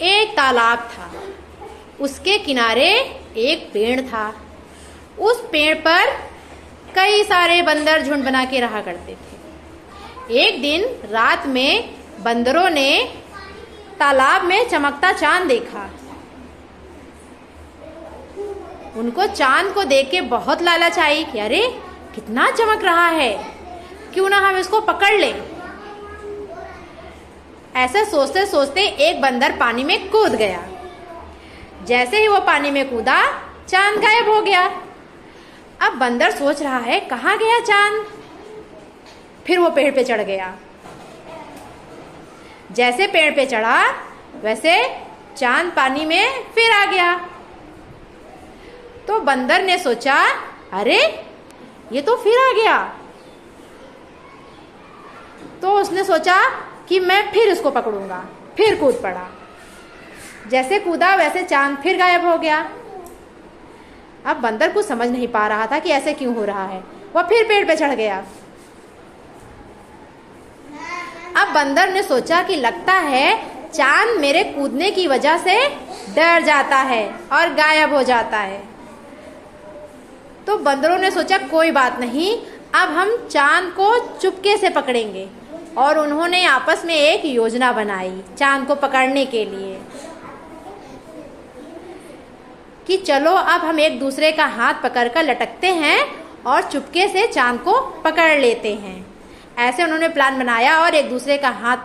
एक तालाब था, उसके किनारे एक पेड़ था। उस पेड़ पर कई सारे बंदर झुंड बना के रहा करते थे। एक दिन रात में बंदरों ने तालाब में चमकता चांद देखा। उनको चांद को देख के बहुत लालच आई कि अरे कितना चमक रहा है, क्यों ना हम इसको पकड़ लें। ऐसे सोचते सोचते एक बंदर पानी में कूद गया। जैसे ही वो पानी में कूदा, चांद गायब हो गया। अब बंदर सोच रहा है कहाँ गया चांद। फिर वो पेड़ पे चढ़ गया। जैसे पेड़ पे चढ़ा, वैसे चांद पानी में फिर आ गया। तो बंदर ने सोचा अरे ये तो फिर आ गया। तो उसने सोचा कि मैं फिर इसको पकड़ूंगा। फिर कूद पड़ा। जैसे कूदा वैसे चांद फिर गायब हो गया। अब बंदर कुछ समझ नहीं पा रहा था कि ऐसे क्यों हो रहा है। वह फिर पेड़ पे चढ़ गया। अब बंदर ने सोचा कि लगता है चांद मेरे कूदने की वजह से डर जाता है और गायब हो जाता है। तो बंदरों ने सोचा कोई बात नहीं, अब हम चांद को चुपके से पकड़ेंगे। और उन्होंने आपस में एक योजना बनाई चांद को पकड़ने के लिए कि चलो अब हम एक दूसरे का हाथ पकड़कर लटकते हैं और चुपके से चांद को पकड़ लेते हैं। ऐसे उन्होंने प्लान बनाया और एक दूसरे का हाथ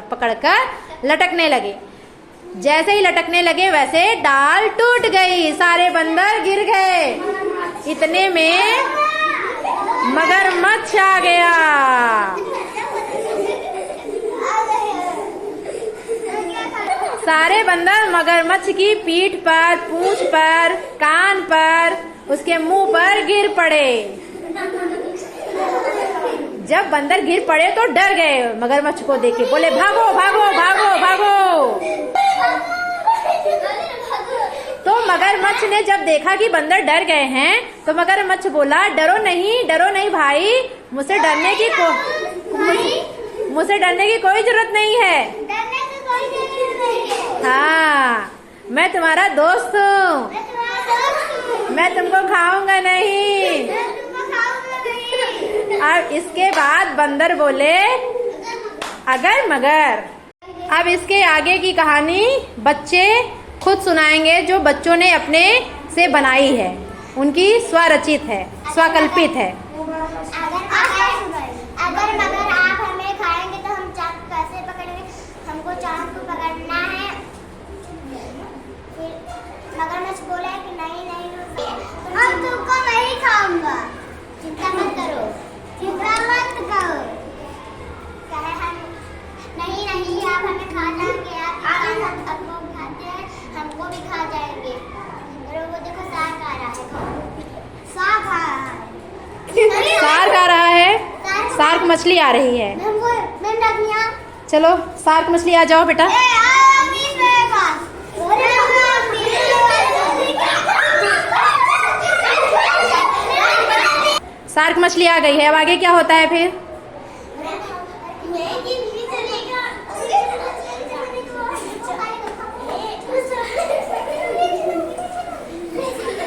पकड़कर लटकने लगे। जैसे ही लटकने लगे वैसे डाल टूट गई, सारे बंदर गिर गए। इतने में मगरमच्छ आ गया। सारे बंदर मगरमच्छ की पीठ पर, पूंछ पर, कान पर, उसके मुंह पर गिर पड़े। जब बंदर गिर पड़े तो डर गए मगरमच्छ को देख के, बोले भागो भागो भागो भागो। तो मगरमच्छ ने जब देखा कि बंदर डर गए हैं तो मगरमच्छ बोला डरो नहीं भाई, मुझसे डरने की कोई जरूरत नहीं है। हाँ, मैं तुम्हारा दोस्त हूँ, मैं तुमको खाऊंगा नहीं। अब इसके बाद बंदर बोले अगर मगर। अब इसके आगे की कहानी बच्चे खुद सुनाएंगे, जो बच्चों ने अपने से बनाई है, उनकी स्वरचित है, स्वकल्पित है। अगर मगर आप हमें खाएंगे तो हम चांद कैसे पकड़ेंगे? हमको चांद को पकड़ना है। फिर मगरमच्छ बोला कि नहीं हम तुमको नहीं खाऊंगा, चिंता मत करो, चिंता मत करो। कहे हम नहीं आप हमें खा जाएंगे, आपको खाते हैं, हमको भी खा जाएंगे। और वो देखो साग आ रहा है, साग आ रहा है, सार्क आ रहा है, सार्क मछली आ रही है। चलो सार्क मछली आ जाओ बेटा। सार्क मछली आ गई है। अब आगे क्या होता है फिर?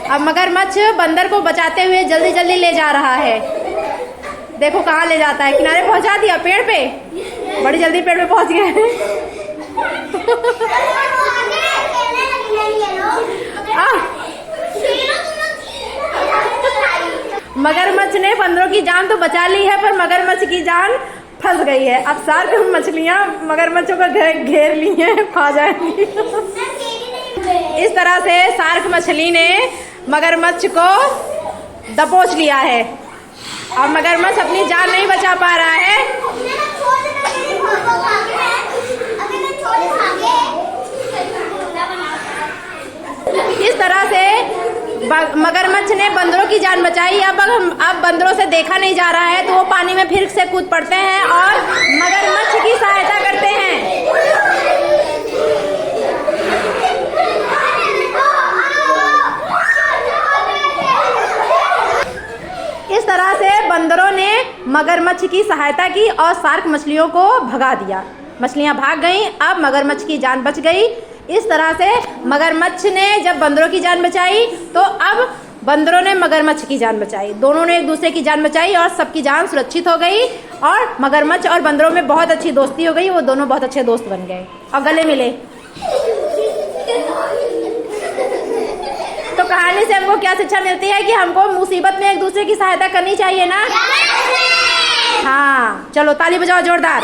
अब मगरमच्छ बंदर को बचाते हुए जल्दी जल्दी ले जा रहा है। देखो कहाँ ले जाता है, किनारे पहुंचा दिया, पेड़ पे, बड़ी जल्दी पेड़ पे पहुंच गए। मगरमच्छ ने बंदरों की जान तो बचा ली है, पर मगरमच्छ की जान फंस गई है। अब सार्क मछलियां मगरमच्छों को घेर ली हैं, खा जाएंगी। इस तरह से सार्क मछली ने मगरमच्छ को दबोच लिया है। अब मगरमच्छ अपनी जान नहीं बचा पा रहा है। इस तरह से मगरमच्छ ने बंदरों की जान बचाई। अब बंदरों से देखा नहीं जा रहा है तो वो पानी में फिर से कूद पड़ते हैं और मगरमच्छ की सहायता करते हैं। इस तरह से बंदरों ने मगरमच्छ की सहायता की और सार्क मछलियों को भगा दिया। मछलियां भाग गईं। अब मगरमच्छ की जान बच गई। इस तरह से मगरमच्छ ने जब बंदरों की जान बचाई तो अब बंदरों ने मगरमच्छ की जान बचाई, दोनों ने एक दूसरे की जान बचाई और सबकी जान सुरक्षित हो गई और मगरमच्छ और बंदरों में बहुत अच्छी दोस्ती हो गई, वो दोनों बहुत अच्छे दोस्त बन गए और गले मिले। तो कहानी से हमको क्या शिक्षा मिलती है कि हमको मुसीबत में एक दूसरे की सहायता करनी चाहिए ना। हाँ, चलो ताली बजाओ जोरदार।